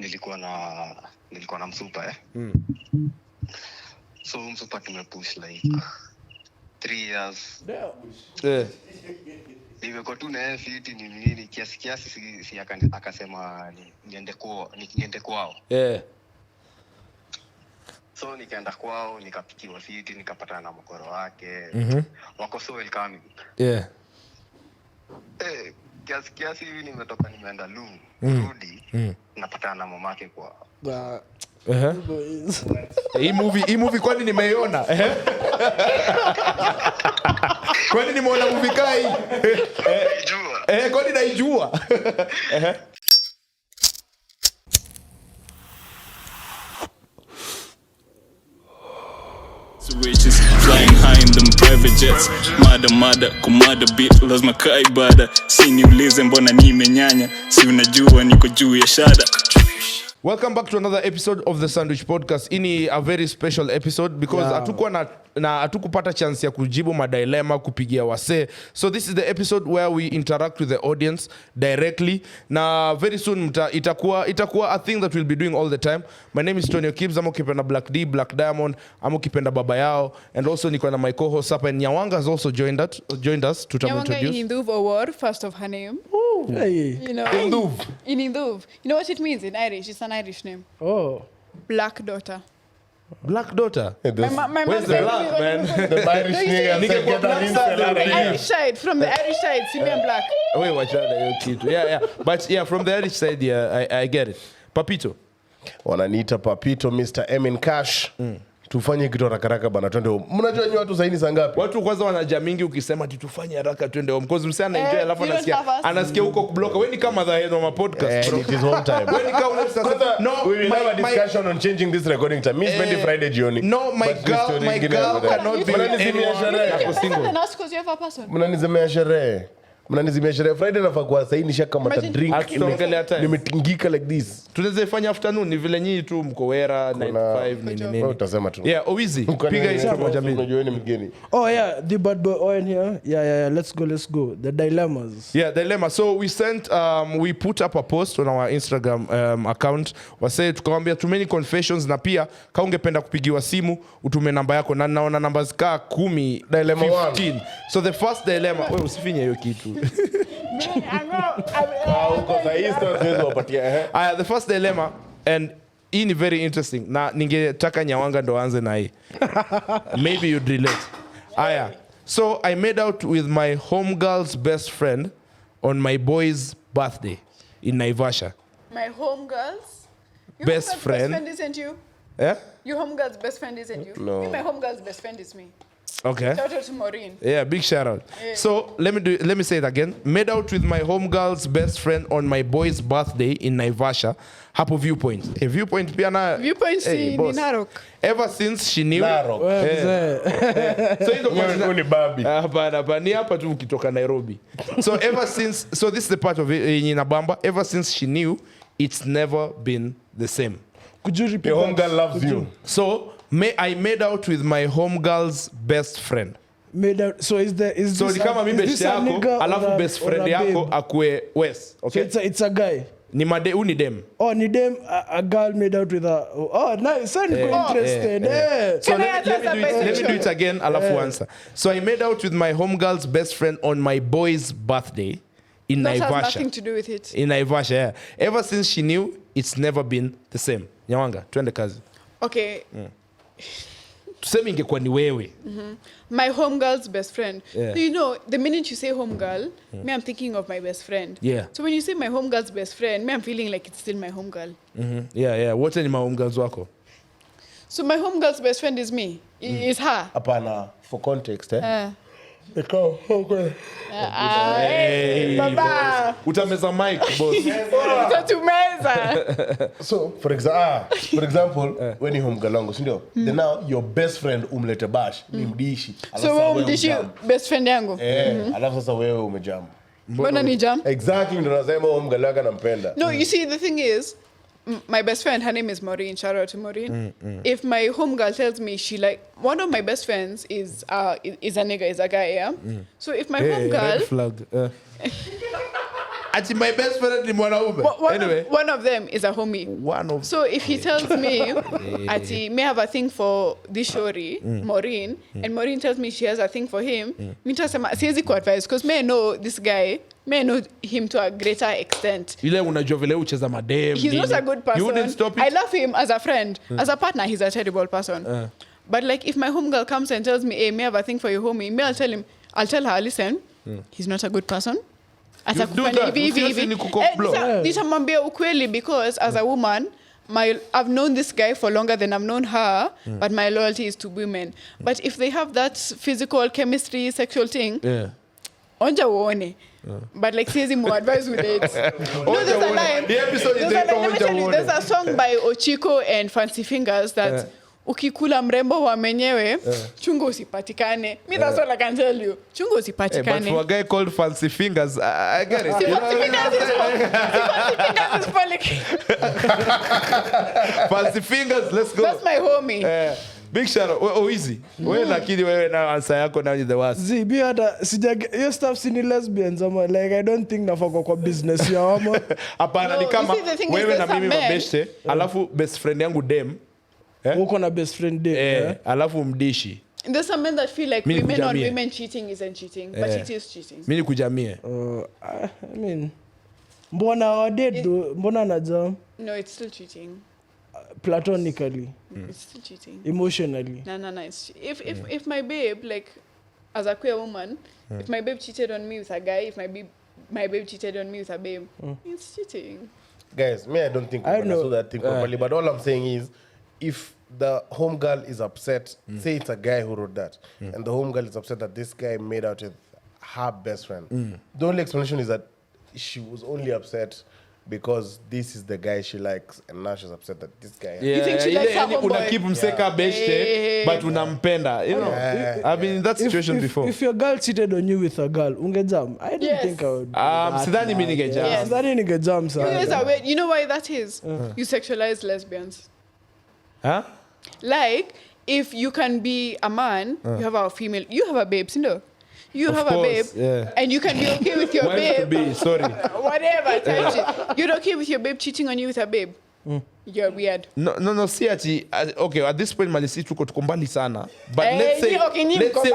nilikuwa na msupa so msupa tumepush like 3 years. Nimekuwa tu na fiti nini kiasi si akasema niende kwao. So nikaenda kwao, nikapikiwa fiti, nikapatana na mkoro wake. Wako so welcoming. Kiasi hivi nimetoka nimeenda rudi napatana na mamake kwa Hii movie kwani nimeiona? Kwani nimeona movie kai? Kwani naijua? Riches flying high in them private jets. Mada kumada beat lazima kai bada. Si niulize mbona nimenyanya, si unajua niko juu ya shada. Welcome back to another episode of the Sandwich Podcast. Ini a very special episode because hatukuwa hatukupata chance ya kujibu madilemma, kupigia wase. So this is the episode where we interact with the audience directly. Na very soon itakuwa a thing that we'll be doing all the time. My name is Tonyo Kibbs. I'm ukipenda Black D, Black Diamond. I'm ukipenda Baba Yao. And also niko na my co-host hapa. And Nyawanga has also joined us to Nyawanga in Induv award, first of her name. Hey. You know, in Induv. You know what it means in Irish? It's an Irish name. Oh. Black daughter. Black daughter? My where's the black, man? The Irish nigga. From the Irish side, see me and black. Wait, watch out. Yeah. But yeah, from the Irish side, yeah, I get it. Papito. Wananiita Papito, Mr. M in Cash. Tufanye kitu haraka bana, twende home. Mnajua nyinyi watu saini saa ngapi? Watu kwanza wanajamingi ukisema tufanye haraka twende home because msana enjoy alafu anasikia huko kubloka. Wewe ni kama the head of my podcast, bro. It is home time. Wewe ni kama no, we will have a discussion on changing this recording time. Miss Monday Friday jioni. No, my girl cannot be mnanizimia sherehe. Mnanizimia sherehe. Mnanizimia sherehe. Friday nafaa kwa saini nisha kama ta drink. Nimetingika like this. Tunaweza ifanya afternoon ni vile nyinyi tu mko wera 95 nini. Utasema tu. Yeah, Owizi. Piga hizo moja mbili. Unajua ni mgeni. Oh yeah, the bad boy Owen here. Yeah, let's go. The dilemmas. Yeah, dilemma. So we put up a post on our Instagram account. Wase tukamwambia too many confessions na pia kama ungependa kupigiwa simu utume namba yako na naona numbers ka 10 dilemma 15. So the first dilemma, wewe usifinye hiyo kitu. The first dilemma, and hii ni very interesting. Na ningetaka Nyawanga ndo anze na hii. Maybe you'd relate. So I made out with my homegirl's best friend on my boy's birthday in Naivasha. My homegirl's best friend isn't you? Yeah? Your homegirl's best friend isn't you? No. My homegirl's best friend is me. Okay. Shout out to Maureen. Yeah, big shout out. Yeah. So let me say it again. Made out with my homegirl's best friend on my boy's birthday in Naivasha. Hapo Viewpoint. Viewpoint pia na Viewpoint ni Narok. Ever since she knew. Narok. So hizo kwa ni babi. Hapana, ni hapa tu ukitoka Nairobi. So this is the part of it in Abamba. Ever since she knew, it's never been the same. Could you repeat? Your homegirl loves you. So I made out with my homegirl's best friend. Made out. So is so ni kama mimi best yako alafu best friend yako akue West. Okay. So it's a guy. Ni dem. Oh, ni dem, a girl made out with a. Oh, nice. I'm interested. So let me do it again. Alafu answer. So I made out with my homegirl's best friend on my boy's birthday in Naivasha. That has nothing to do with it. In Naivasha, yeah. Ever since she knew, it's never been the same. Nyawanga, twende kazi. Okay. Tuseme ingekuwa ni wewe. My homegirl's best friend. Yeah. So you know, the minute you say homegirl, me I'm thinking of my best friend. Yeah. So when you say my homegirl's best friend, me I'm feeling like it's still my homegirl. Yeah. Wote ni homegirls wako? So my homegirl's best friend is me. Is her. Hapana, for context, Baba. Utameza mic, boss. Utatumeza. So, for example, when you homegirl wangu, sindio? Then now your best friend umlete bash, ni mdishi. So wewe mdishi best friend yangu. Alafu sasa wewe umejam. Mbona ni jam? Exactly, ndo nasema homegirl wako nampenda. No, you see the thing is my best friend, her name is Maureen. Shout out to Maureen. If my homegirl tells me she like one of my best friends is a nigga, is a guy, yeah. So if my homegirl red flag. Ati my best friend ni mwanaume. Anyway, one of them is a homie. So if he tells me, ati may have a thing for this shori, Maureen, and Maureen tells me she has a thing for him, me nitasema siwezi ku-advise because may I know this guy, may I know him to a greater extent. Ile unajua vile ucheza madem. He's not a good person. You wouldn't stop it? I love him as a friend. As a partner, he's a terrible person. But like if my homegirl comes and tells me, hey, may I have a thing for your homie, may I'll tell her, listen, he's not a good person. Nitamwambia ukweli because as a woman, I've known this guy for longer than I've known her, but my loyalty is to women. But if they have that physical chemistry, sexual thing, onja uone. But like siwezi mu advise with it. No, there's a line. The episode is let me tell you, there's a song by Ochiko and Fancy Fingers that ukikula mrembo wa menyewe chungu usipatikane. Me that's all I can tell you. Chungu usipatikane. But for a guy called Fancy Fingers, I get it. Fancy Fingers is for like Fancy Fingers, let's go. That's my homie. Big shout out. Easy. Wewe lakini wewe na answer yako now is the worst. See, be hata your stuff sini lesbians ama like I don't think nafako kwa business ya wamo. Hapana ni kama wewe na mimi mabeshte, alafu best friend yangu dem. Uko na best friend dem. Alafu mdishi. There's some men that feel like women on women cheating isn't cheating, but it is cheating. Mimi kujamie. I mean, mbona wa date do? Mbona anajam? No, it's still cheating. Platonically. It's still cheating. Emotionally. No. If my babe, like, as a queer woman, if my babe cheated on me with a guy, if my babe cheated on me with a babe, it's cheating. Guys, I don't think I know that thing properly, but all I'm saying is, if the homegirl is upset, say it's a guy who wrote that, and the homegirl is upset that this guy made out with her best friend, the only explanation is that she was only upset because this is the guy she likes, and now she's upset that this guy. You think she likes her homeboy? Unakeep mseka beshte, but unampenda. You know, I've been in that situation before. If your girl cheated on you with a girl, ungejam. I don't think I would. Sidhani mimi ningejam. Sidhani ningejam sana. You know why that is? You sexualize lesbians. Huh? Like, if you can be a man, you have a female, you have a babe, no? You have a babe, and you can be okay with your babe. Sorry. Whatever. You're okay with your babe cheating on you with a babe. You're weird. No, see ati, okay, at this point malisi tuko tukombali sana. But let's say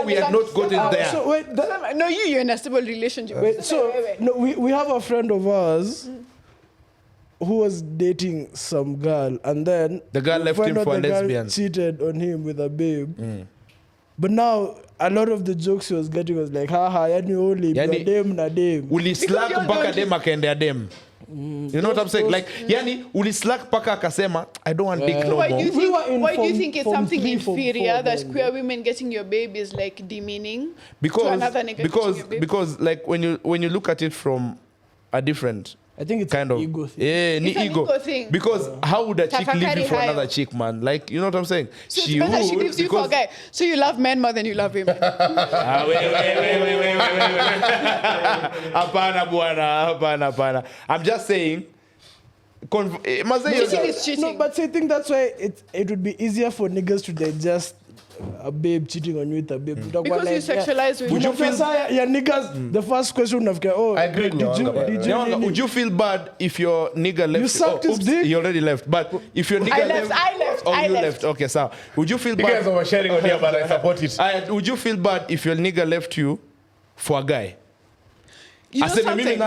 we had not gotten there. So wait, no, you're in a stable relationship. Wait. No, we have a friend of ours who was dating some girl, and then the girl left him for a lesbian. Cheated on him with a babe. But now a lot of the jokes he was getting was like, haha, yani only dem na dem. Uli slack mpaka dem akaendea dem. You know what I'm saying? Like, yani uli slack paka akasema, I don't want dick no more. Why do you think it's something inferior that queer women getting your babe is like demeaning to another nigga getting your babe? Because like when you look at it from a different I think it's kind an of ego thing. It's an ego thing. Because how would a chick leave you for another chick, man? Like, you know what I'm saying? So she leaves you for a guy. So you love men more than you love women. Wait. Hapana. I'm just saying. Cheating is cheating. No, but I think that's why it would be easier for niggas to digest a babe cheating on you with a babe. Because you sexualize women. Would you feel niggas? The first question of I agree. Would you feel bad if your nigga left? You sucked his dick? He already left. But if your nigga I left. Okay, so would you feel bad? You guys are oversharing on here, but I support it. Would you feel bad if your nigga left you for a guy? You know something?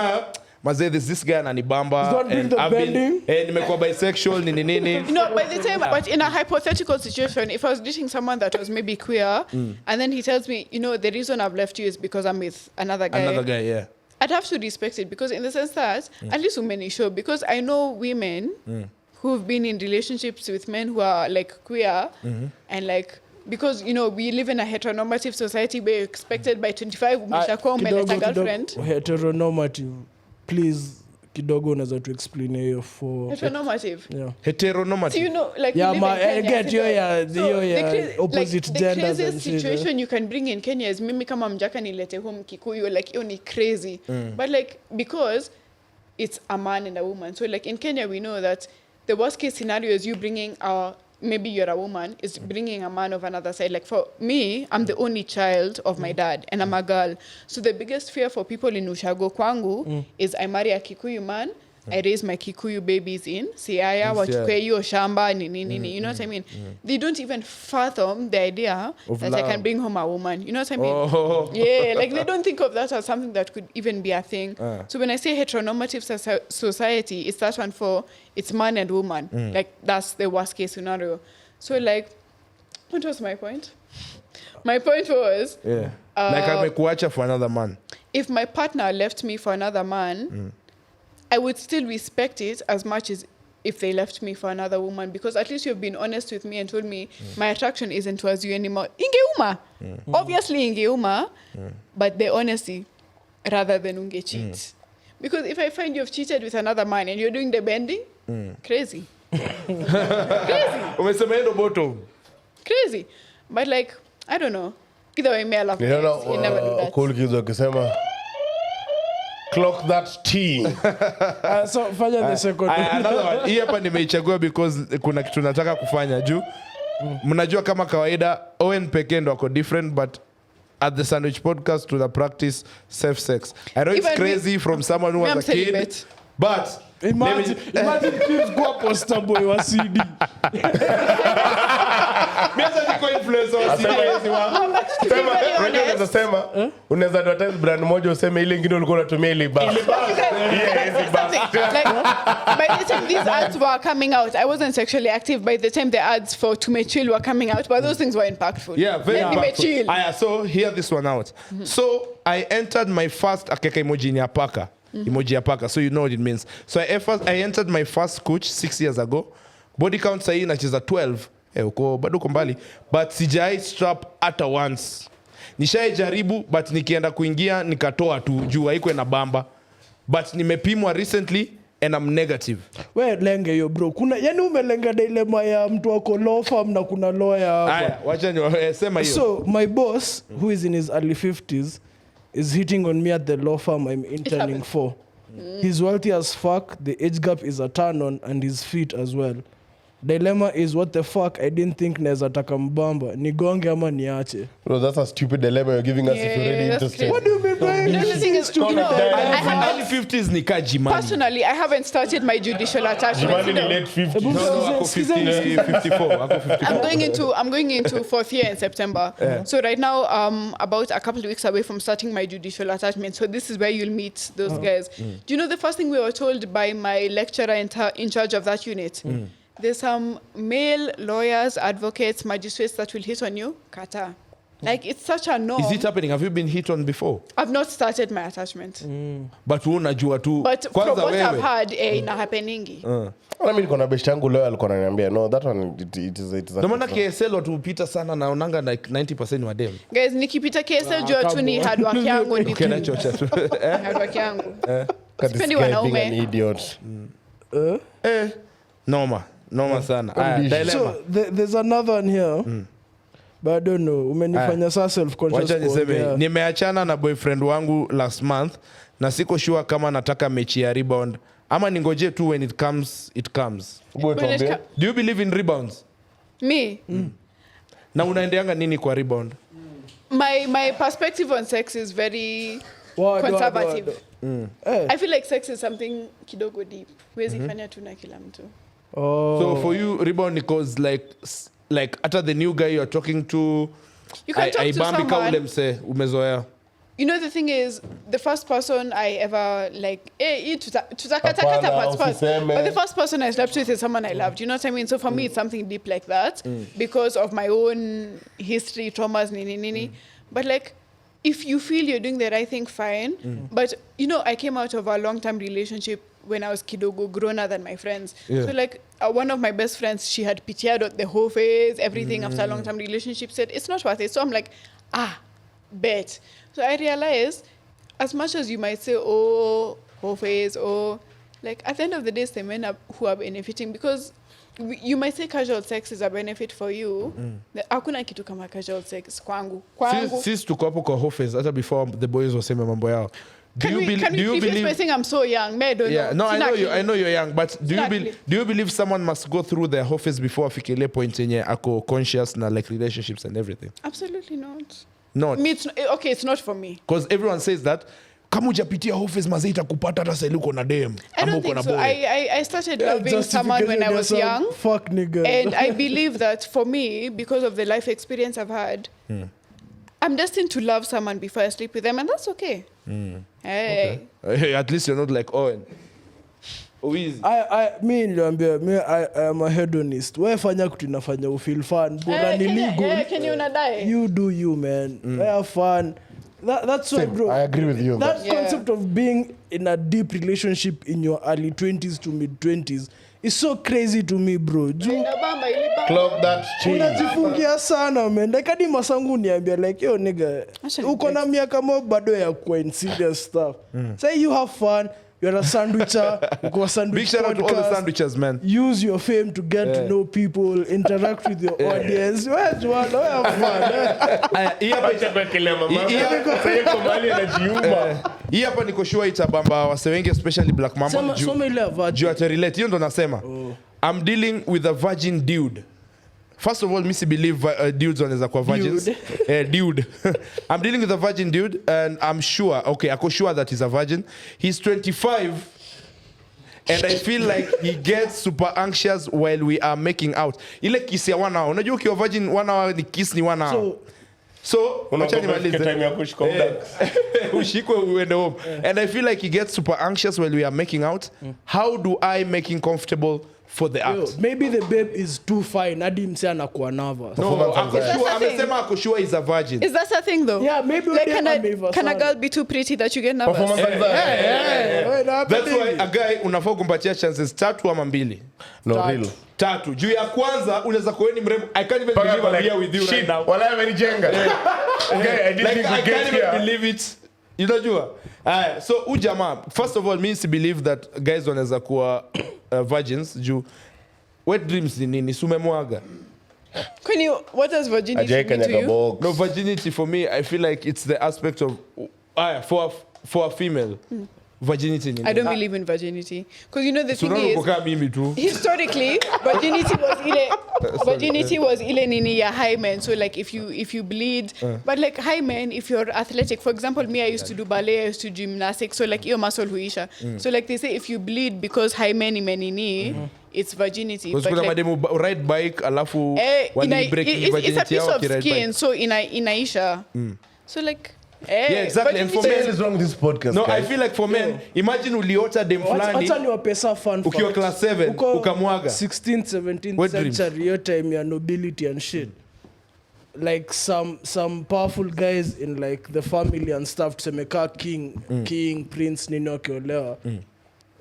Mazee, there's this guy ananibamba and I've been nimekuwa bisexual nini. No, by the time, but in a hypothetical situation, if I was dating someone that was maybe queer, and then he tells me, you know, the reason I've left you is because I'm with another guy. Another guy, yeah. I'd have to respect it because in the sense that, at least women is sure, because I know women who've been in relationships with men who are like queer and like, because, you know, we live in a heteronormative society where you're expected by 25 umeshakuwa umeleta girlfriend. Heteronormative. Please, kidogo unaweza to explain hiyo for heteronormative. Yeah. Heteronormative. So you know, like I get you opposite genders. The craziest situation you can bring in Kenya is mimi kama mjaka nilete home Kikuyu, like hiyo ni crazy. But like because it's a man and a woman. So like in Kenya we know that the worst case scenario is you bringing a maybe you're a woman, is bringing a man of another side. Like for me, I'm the only child of my dad and I'm a girl. So the biggest fear for people in Ushago Kwangu is I marry a Kikuyu man, I raise my Kikuyu babies in Siaya, wachukue hiyo shamba, nini. You know what I mean? They don't even fathom the idea of that love. I can bring home a woman. You know what I mean? Oh. Yeah, like they don't think of that as something that could even be a thing. So when I say heteronormative society, it's that one for it's man and woman. Like that's the worst case scenario. So like, what was my point? My point was... like amekuacha for another man. If my partner left me for another man... I would still respect it as much as if they left me for another woman, because at least you've been honest with me and told me my attraction isn't towards you anymore. Ingeuma. Obviously ingeuma, but the honesty rather than unge cheat. Because if I find you've cheated with another man and you're doing the bending, crazy. Crazy. But like, I don't know. Either way, me I love you never do that. Cool kids wakisema clock that T. So fanya the second. Another one. Hii hapa nimeichagua because kuna kitu nataka kufanya juu. Mnajua kama kawaida Owen pekee ndo wako different, but at the Sandwich Podcast to the practice safe sex. I know it's crazy from someone who was a kid, but imagine kids go poster boy wa CD. Unaweza advertise brand moja useme ile ingine ulikuwa unatumia ile bar. By the time these ads were coming out, I wasn't sexually active. By the time the ads for To Me Chill were coming out, but those things were impactful. Yeah, very impactful. So hear this one out. So I entered my first akeka emoji ni apaka. Emoji apaka, so you know what it means. So I entered my first coach 6 years ago. Body count sahi nacheza 12. Uko bado uko mbali, but sijai strap hata once. Nishai jaribu, but nikienda kuingia nikatoa tu juu haiko na bamba. But nimepimwa recently and I'm negative. Wewe lenge yo bro. Kuna yani umelenga dilemma ya mtu wako law firm na kuna lawyer hapa. Aya, wacha sema hiyo. So my boss who is in his early 50s is hitting on me at the law firm I'm interning for. He's wealthy as fuck, the age gap is a turn on, and he's fit as well. Dilemma is what the fuck, I didn't think neza taka mbamba. Nigonge ama niache. Bro, that's a stupid dilemma you're giving us if you're really interested. What do you mean by The thing is, you know, early 50s ni kajimani. Personally, I haven't started my judicial attachment. Jimani ni late 50s. No, ako 54. Ako 54. I'm going into fourth year in September. So right now, about a couple of weeks away from starting my judicial attachment. So this is where you'll meet those guys. Do you know the first thing we were told by my lecturer in charge of that unit? There's some male lawyers, advocates, magistrates that will hit on you. Kata. Like, it's such a norm. Is it happening? Have you been hit on before? I've not started my attachment. But unajua tu. But from what I've heard, ina happeningi. Wala mimi niko na best yangu leo alikuwa ananiambia no, that one it is no maana KSL watupita sana na onanga like 90% wa dem. Guys, nikipita KSL jua tu ni hard work yangu ndi. Ukienda chocha tu. Hard work yangu. Sipendi wanaume. an idiot. Noma sana. Dilemma. So there's another one here. But I don't know. Umenifanya saa self-conscious. Wacha niseme, nimeachana na boyfriend wangu last month na siko sure kama nataka mechi ya rebound ama ningoje tu when it comes. Do you believe in rebounds? Me? Na unaendeanga nini kwa rebound? My perspective on sex is very conservative. I feel like sex is something kidogo deep. Huwezi fanya tu na kila mtu. So for you, rebound because like after the new guy you're talking to, you can talk to someone. Umezoea. You know, the thing is, the first person I ever like, but the first person I slept with is someone I loved. You know what I mean? So for me, it's something deep like that because of my own history, traumas, nini. But like, if you feel you're doing the right thing, fine. But you know, I came out of a long-term relationship when I was kidogo, growner than my friends. So like, one of my best friends, she had PTA'd the whole phase, everything after a long-term relationship, said, it's not worth it. So I'm like, bet. So I realized, as much as you might say, whole phase, like at the end of the day, it's the men who are benefiting, because you might say casual sex is a benefit for you. Hakuna kitu kama casual sex kwangu. Sisi tuko hapo kwa whole phase, hata before the boys waseme mambo yao. Do you Can we preface believe? by saying I'm so young? I don't Yeah, know. no, I know you're young, but do Exactly. you believe someone must go through their office before afike ile point yenye ako conscious na like relationships and everything? Absolutely not. Not. Me, it's not for me. Because everyone says that kama hujapitia office mazee itakupata hata sasa uko na dem I ama don't uko na think so. boy. I started loving someone when I was Justification, young. Fuck nigga. And I believe that for me, because of the life experience I've had, I'm destined to love someone before I sleep with them, and that's okay. Hey. At least you're not like Owen. Easy. Me am a hedonist. Wewe fanya kitu inafanya ufeel fun. Bora ni legal. Can you not die? You do you, man. Have fun. That's why, Same. bro. I agree with you on That that. Yeah. concept of being in a deep relationship in your early 20s to mid 20s is so crazy to me, bro. Inabamba, ilibamba. Club that change. Unajifungia sana, man. Like hadi masangu niambia like, yo nigga, Actually, uko na miaka mo bado ya kuwa in serious stuff. Say you have fun. You're a sandwicher. Uko a sandwich Big shout out to all the podcast. sandwiches, man. Use your fame to get to know people, interact with your audience. Where's one? Have fun. Hii hapa niko sure itabamba wase wengi especially Black Mamba. Soma ile ya virgin. Juu atarelate. Hiyo ndo nasema. I'm dealing with a virgin dude. First of all, Missy believe dudes wanaweza kuwa virgins. Dude. I'm dealing with a virgin dude and I'm sure, okay, ako sure that he's a virgin. He's 25 and I feel like he gets super anxious while we are making out. Ile kiss ya 1 hour. Unajua ukiwa virgin 1 hour ni kiss ni 1 hour. So wacha nimalize. time ya kushika Ushikwe uende home. And I feel like he gets super anxious while we are making out. How do I make him comfortable for the Yo, act? maybe the babe is too fine. Hadi mse anakuwa nervous. No, ako That's sure, the thing. amesema ako sure he's a virgin. Is that a thing though? Yeah, maybe Like, we can a didn't girl be too pretty that you get nervous? Performance anxiety. That's why a guy unafaa kumpatia chances 3 ama 2. No, real. 3. Juu ya kwanza unaweza kuwa ni mrembo. I can't even believe I'm here with you right now. Wala amenijenga. Okay, I didn't Like think I we can't get even here. believe it. Unajua? So ujamaa, first of all, me to believe that guys wanaweza kuwa virgins juu wet dreams ni nini? Sumemwaga. What does virginity Ajay mean to kanyaga you? box. No, virginity for me, I feel like it's the aspect of for a female. Virginity ni nini? I don't believe in virginity. Because you know the thing Sunaona is, kukaa mimi tu. historically, virginity was ile nini ya high men. So like if you bleed, but like high men, if you're athletic, for example, me, I used to do ballet, I used to do gymnastics, so like your muscle huisha. So like they say, if you bleed because high men imenini, it's virginity. Because But kuna like, mademu ride bike alafu break it's a virginity piece yao of wakiride skin, bike. so inaisha. So like, Yeah, exactly. And for What the men, hell is wrong with this podcast, no, I guys? feel like for men, imagine uliota dem fulani Acha niwapesa fun ukiwa fact. class 7 Uko ukamwaga. 16th, 17th Wet dreams. century, your time ya nobility and shit. Like some powerful guys in like the family and stuff, tuseme ka king, prince nini wakiolewa.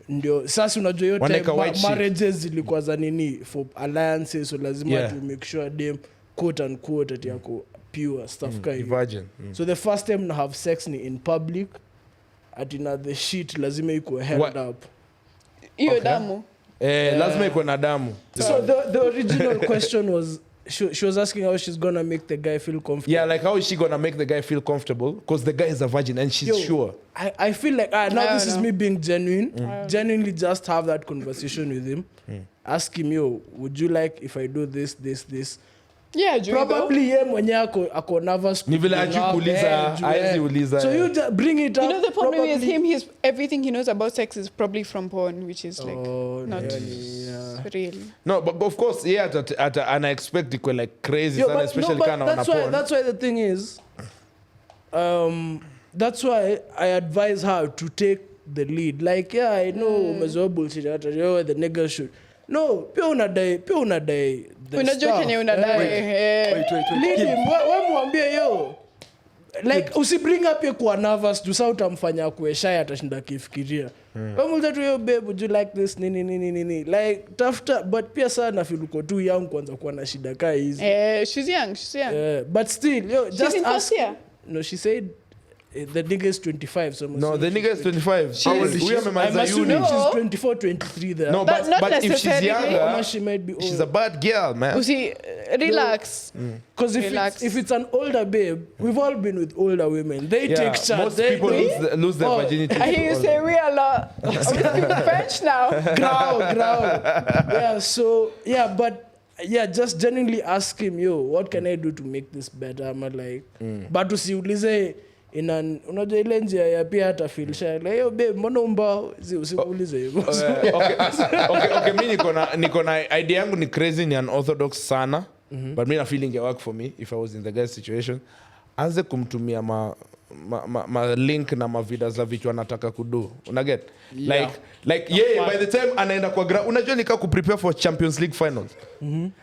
Ndio sasa unajua hiyo time Waneka white sheet. marriages zilikuwa za nini for alliances, so lazima Yeah. to make sure dem quote unquote ati yako pure stuff ka hivyo. Virgin. So the first time na have sex ni in public, ati na the shit lazima iko held What? up. hiyo damu. Lazima iko na damu. So the original question was she was asking how she's gonna make the guy feel comfortable. Yeah, like how is she gonna make the guy feel comfortable? Because the guy is a virgin and she's Yo, sure. I feel like now I this don't is know. me being genuine. Genuinely just have that conversation with him. Ask him, yo, would you like if I do this? Yeah, Juu Probably ye mwenye ako nervous. Ni vile kupiga hajui kuuliza, juu, haezi uliza, So yeah. you just bring it up. You know the problem with probably- him, everything he knows about sex is probably from porn, which is like not yeah. real. No, but of course, yeah, ana expect iko like crazy Yo, sana, but especially no, kana but wana porn. that's why the thing is, that's why I advise her to take the lead. Like, yeah, I know umezoea bullshit, yo, the nigga should. No, pia unadai the Unajua stuff. kenye unadai. Lead him, we mwambie yo. Like, usibring up ye kuwa nervous, juu saa utamfanya kuwe shy atashinda akifikiria. We multa tu yo, babe, would you like this, nini. Like, tafuta, but pia saa nafeel uko too young kwanza kuwa na shida kaa hizi. She's young. But still, yo, just in first ask. year? No, she said the nigga is 25. So No, the nigga is 25. How old is she? I'm assuming she's 24, 23 there. No, But not but if she's necessarily. younger, She might be old. she's a bad girl, man. Usi, relax. Because Relax. if it's an older babe, we've all been with older women. They Yeah, take charge. most They people lose their virginity. I hear you say we a lot. I'm speaking French now. growl. Yeah, so yeah, but yeah, just genuinely ask him, yo, what can I do to make this better? I'm like, but usiulize in an unajua ile njia ya pia hata feel shy like yo babe mbona umba usiulize hivyo. Okay, mimi niko na idea yangu ni crazy, ni unorthodox sana. But mimi na feeling it work for me if I was in the guy's situation. Anze kumtumia ma link na ma videos za vitu anataka kudu. Una get? Yeah. Like yeah, by the time anaenda kwa unajua nika ku prepare for Champions League finals.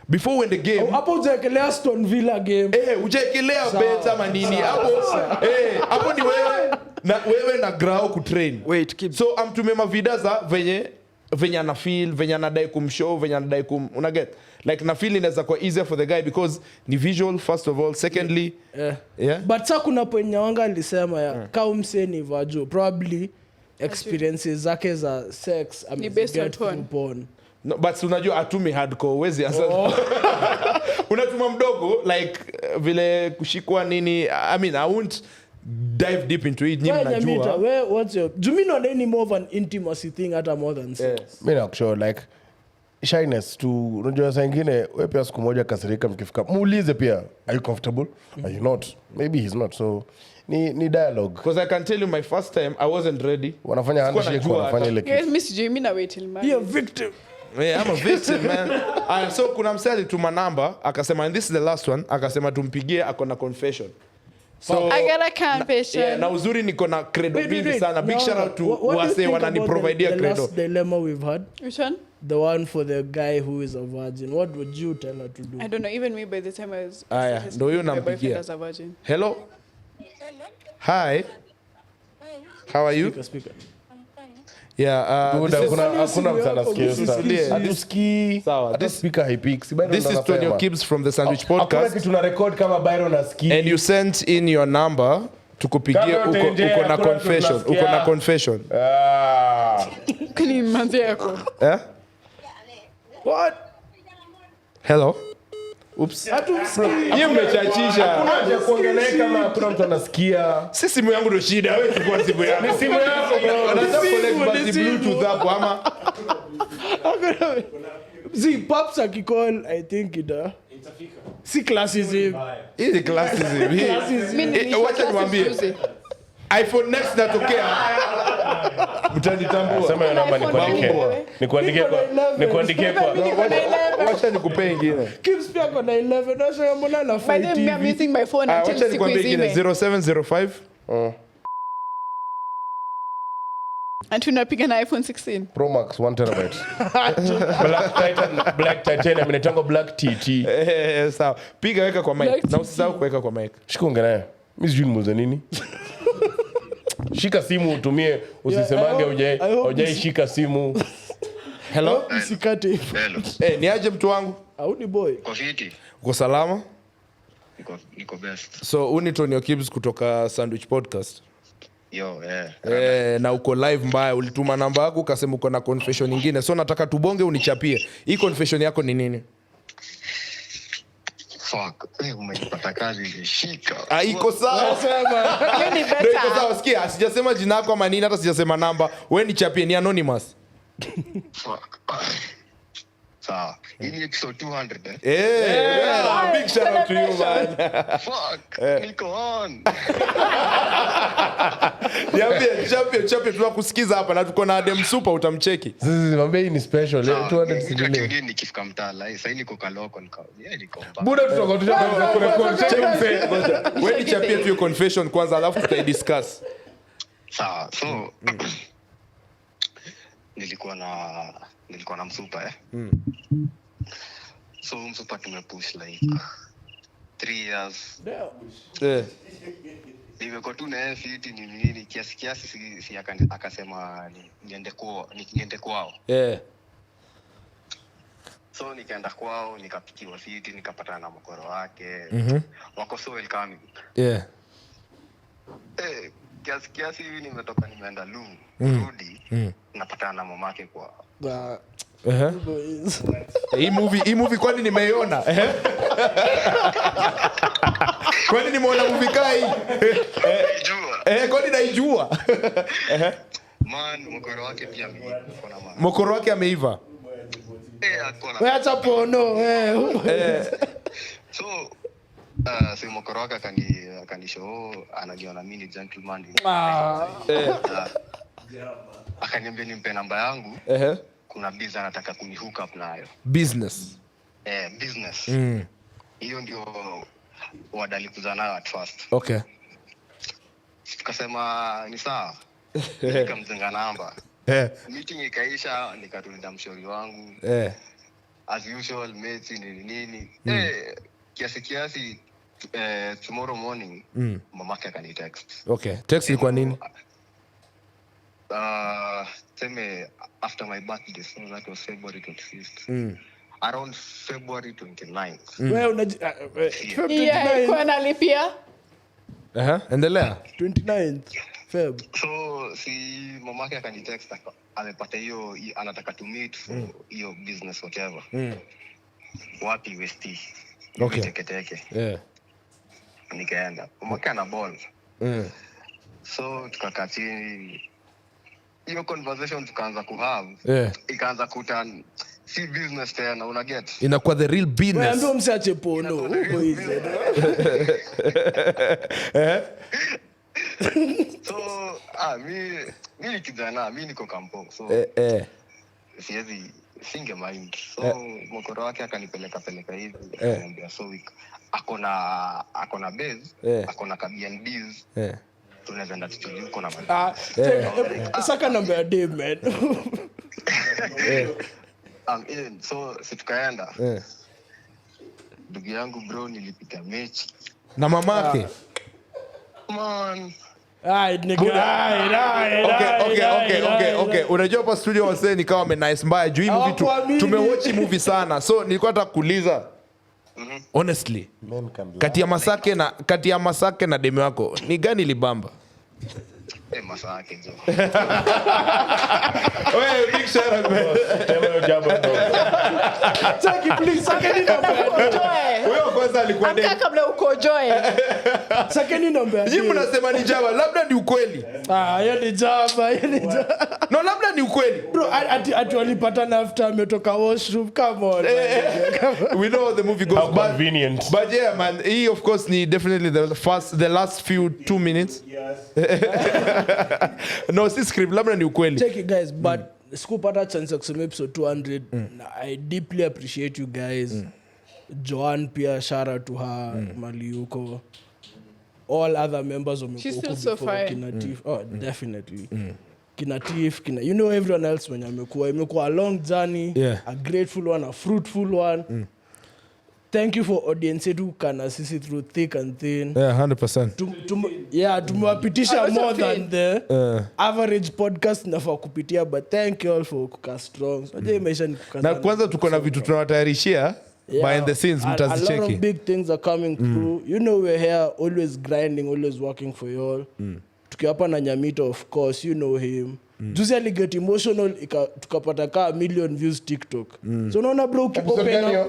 Before when the game Hapo ujekelea Aston Villa game. ujekelea bet ama nini hapo ni wewe na grao ku train. Wait, keep. So amtumie ma videos za venye ana feel, venye anadai kumshow, venye anadai una get? Like na feel inaweza kwa easier for the guy because ni visual first of all, secondly yeah. But sasa kuna point nyawanga alisema ya kaumseni vaju probably experiences zake za sex Ni based on porn. porn. No, but unajua atumi hardcore wezi answer. Unatuma mdogo like vile kushikwa nini. I mean I won't dive deep into it. Nyinyi mnajua. What's your do you mean on any more of an intimacy thing hata more than sex? Mimi nakushauri like shyness tu. Unajua saa nyingine wewe pia siku moja kasirika mkifika muulize pia, are you comfortable? Are you not? Maybe he's not. So ni dialogue. Because I can tell you my first time I wasn't ready. Wanafanya handshake, wanafanya ile Guys, kitu. Miss Jimmy na wait till man. You're a victim. Yeah, I'm a victim, man. So kuna msali tuma namba akasema, and this is the last one, akasema tumpigie akona confession. So I got a confession. yeah, na uzuri niko na credo Wait. mingi sana. Big shout out to What do you wase think wanani about provide the credo. last dilemma we've had? Which one? The one for the guy who is a virgin. What would you tell her to do? I don't know. Even me, by the time I was, Aya, ndo huyo my boyfriend nampigia. as a virgin. Hello? Hi. How are you? Speaker. Yeah, Duda, hakuna mtu anasikia. Hatusikii. Sawa, Hata speaker haipiki. Si Byron This is anasema. Tonyo Gibbs from the Sandwich Hakuna Podcast. kitu na record kama Byron asikii. And you sent in your number tukupigie Kama utaendelea, uko na hakuna confession. tunasikia. Uko na confession. Kani manzi yako. Eh? What? Hello? Oops. Yeye mmechachisha. Haja kuongelea kama hakuna mtu anasikia. Si simu yangu ndo shida, wewe chukua simu yako. Ni simu yako bro. Unataka collect basi Bluetooth hapo ama See, Pops akicall, I think it see classism. hizi classism hii. Wacha niwaambie. iPhone next natokea. Mtanitambua. Sema hiyo namba nikuandikie kwa. Wacha nikupe ingine. Kips pia kona 11. Nasema mbona na By fight the way, I'm TV. using my phone until Wacha siku nikwambie ingine izime. 0705 And tunapiga na iPhone 16. Pro Max 1 terabyte. Black Titanium inaitwa Black TT. sawa. Piga weka kwa mic. Like Na usisahau kuweka kwa mic. Shikonge naye. Mimi sijui nimuuze nini. Shika simu utumie, usisemange hujai shika simu. Hello? Usikate hivyo. Hello. Ni aje mtu wangu? Audi boy. Kwa fiti? Uko salama? Niko best. So uni Tonyo Gibbs kutoka Sandwich Podcast. Yo, Na uko live mbaya, ulituma namba yako ukasema uko na confession nyingine. So nataka tubonge unichapie. Hii confession yako ni nini? Fuck. Umepata kazi imeshika. Iko sawa. Hiyo ni Ndio iko better. sawa. Sikia, sijasema jina lako ama nini, hata sijasema namba. Wewe nichapie, ni anonymous. Fuck. Sawa. Hii ni episode 200 eh? Big shout out to you man. Fuck. Niko on. Niambie, tunakusikiza hapa na tuko na Adem Super utamcheki. Sisi mwambie hii ni special. 200 Ndio sijui. nikifika mtaa sasa niko kaloko niko mba. Buda tutakuwa kurecord. Wewe nichapie tu hiyo confession kwanza alafu tutaidiscuss. Sawa. So nilikuwa na msupa So msupa tumepush like 3 years. Nimekuwa tu na yeye fiti nini kiasi si akasema niende kwao. So nikaenda kwao nikapikiwa fiti nikapatana na mkoro wake. Wako so welcoming. kiasi hivi nimetoka nimeenda rudi napatana na mamake kwa hii movie kwani nimeiona kwani nimeona movie kai kwani naijua man mkoro wake pia mkoro wake ameiva acha pono so si mkoro wake akanishow anajiona mimi ni gentleman akaniambia nimpe namba yangu kuna business anataka kuni hook up nayo business hiyo ndio wadalikuza nayo at first. Okay. Tukasema ni sawa. Nikamzenga namba. Meeting ikaisha nikatulinda mshauri wangu. As usual mates nini. Kiasi tomorrow morning mamake akanitext. Okay. Text ilikuwa nini? Seme after my birthday, so that was February 25th. Around February 29th. Well, yeah, kwa nalipia. Endelea. 29th Feb. So si mamake akanitext amepata hiyo anataka to meet for hiyo business whatever. Wapi West. Okay. Teke. Yeah. Nikaenda. Mamake ana ball. So tukakaa chini. Hiyo conversation tukaanza kuhave. Ikaanza kuturn si business tena una get. Inakuwa the real business. Wewe ndio msiache pono. Huko hizo. So mimi kijana mimi niko kampo. So siwezi singe mind. So mkoro wake akanipeleka hivi akaniambia so akona base, akona Airbnbs. Tunaweza enda studio huko na saka namba ya day man. So situkaenda. Ndugu yangu bro nilipita mechi na mamake. Man. Okay. Unajua hapa studio wasee nikawa wamenice mbaya juu hii movie tumewatch movie sana. So nilikuwa nataka kuuliza honestly kati ya Masake na demu wako ni gani libamba? Masake jo. Wewe big shout out man. Taki please sakeni namba. Wewe kwanza alikuwa demu. Amka kabla ukojoe. Sakeni namba. Nyinyi mnasema ni jaba, labda ni ukweli. Hiyo ni jaba, No, labda ni ukweli. Bro, ati walipatana after ametoka washroom. Come on. We know how the movie goes. How convenient. But yeah man, he of course ni definitely the last few 2 minutes. Yes. No, si script labda ni ukweli. Check it guys, but sikupata chance ya kusema episode 200. I deeply appreciate you guys. Joanne pia shout out to her, Maliuko. All other members of She's still so fine. Kinatif. Oh, definitely. Kinatif, you know everyone else when imekuwa a long journey, a grateful one, a fruitful one. Thank you for audience yetu kana sisi through thick and thin. Yeah, 100%. Tumewapitisha more than the average podcast nafaa kupitia, but thank you all for kukaa strong. Na kwanza tuko na vitu tunawatayarishia behind the scenes mtazicheki. A lot of big things are coming through. You know we're here always grinding, always working for you all. Tukiwapa na Nyamito of course, you know him. Juzi aliget emotional tukapata kaa 1 million views TikTok. So unaona bro ukiopen up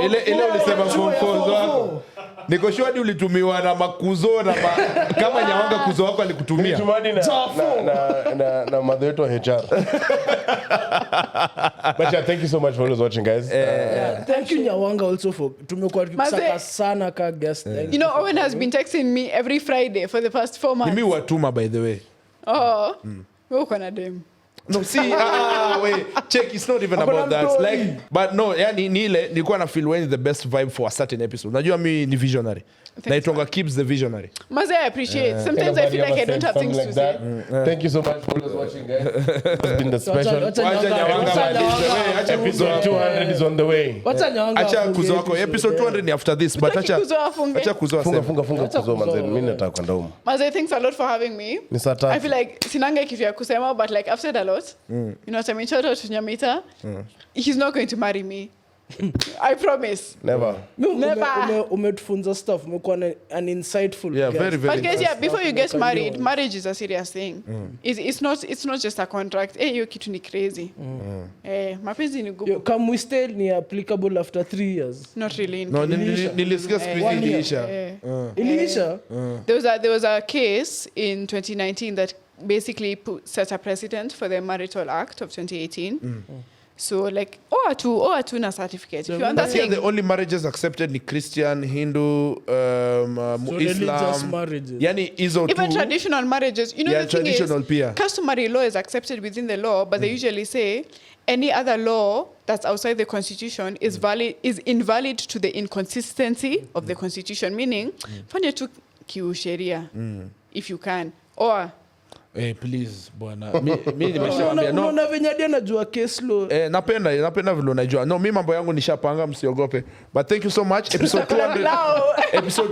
ile ulisema mfonzo wako. Niko sure ulitumiwa na makuzo na kama Nyawanga kuzo wako alikutumia. Na mother yetu HR. But yeah, thank you so much for always watching guys. Thank you Nyawanga also for tumekuwa tukisaka sana ka guest. You know Owen has been texting me every Friday for the past 4 months. Mimi watuma by the way. Wewe uko na dem. No, see, wait, check, it's not even about that. Like, but no, yani nile nilikuwa na feel when the best vibe for a certain episode. Najua mimi ni visionary. Naitonga keeps the visionary. Maze, I appreciate. Sometimes I feel like I don't have things to say. Thank you so much for always watching guys. It's been the special episode 200 is on the way. Acha kuzo wako episode 200 ni after this, but acha kuzo funga kuzo manze, mimi nataka kwenda huko. Maze, thanks a lot for having me. I feel like sinanga kitu ya kusema, but like I've said a lot. You know what I mean? Shout out to Nyamita. He's not going to marry me. I promise. Never. Never. Umetufunza stuff. Umekuwa an insightful Yeah, guest. very, very. But guys, yeah, before you get married, Can marriage is a serious thing. It's not just a contract. Hiyo kitu ni crazy. Mapenzi ni gumu. Come we stay ni applicable after 3 years. Not really. No, nilisikia siku hizi iliisha. Iliisha? There was a case in 2019 that basically set a precedent for the Marital Act of 2018. So like, OR2 na certificate. If you want that That's here thing. the only marriages accepted ni Christian, Hindu, So religious Islam. marriages. Yani hizo tu. Even traditional marriages, you know, Yeah, the thing traditional is, pia. customary law is accepted within the law, but they usually say any other law that's outside the constitution is invalid to the inconsistency of the constitution. Meaning, fanya tu kiusheria, if you can, or Please bwana. Mimi nimeshaambia no. Unaona venye hadi anajua case law. Napenda vile unajua. No, mimi mambo yangu nishapanga, msiogope. But thank you so much. Episode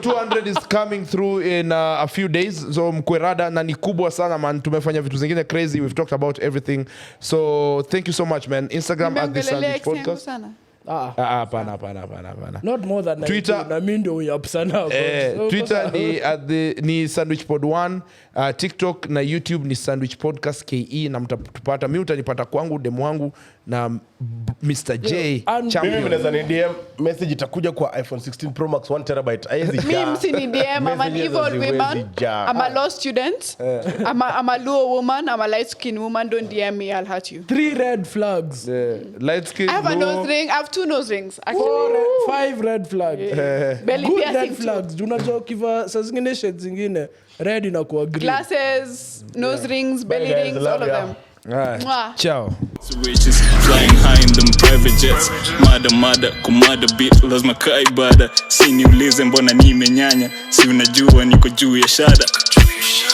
200 is coming through in a few days. So mkwerada na ni kubwa sana man. Tumefanya vitu zingine crazy. We've talked about everything. So thank you so much man. Instagram @thesandwichpodcast. Hapana. Not more than Twitter. Na mimi ndio uyapsana hapo. Twitter ni sandwichpod1, TikTok na YouTube ni Sandwich Podcast KE na mtatupata. Mimi utanipata kwangu demo wangu na Mr. J champion. Mimi naweza ni DM message itakuja kwa iPhone 16 Pro Max 1 TB. mimi msini DM, I'm an evil woman. I'm a law student. I'm a law woman. I'm a light skin woman. Don't DM me, I'll hurt you. 3 red flags. Light skin. I have a nose ring. I have 2 nose rings. Actually. 5 red flags. Belly Good piercing red flags. Unajua ukiva saa zingine shades zingine red inakuwa green. Glasses, nose rings, belly guys, rings, love all of ya. them. Alright. Mwah. Ciao. Switches flying high in them private jets. Mada kumada beat lazima kaibada. Si niulize mbona nimenyanya. Si unajua niko juu ya shada.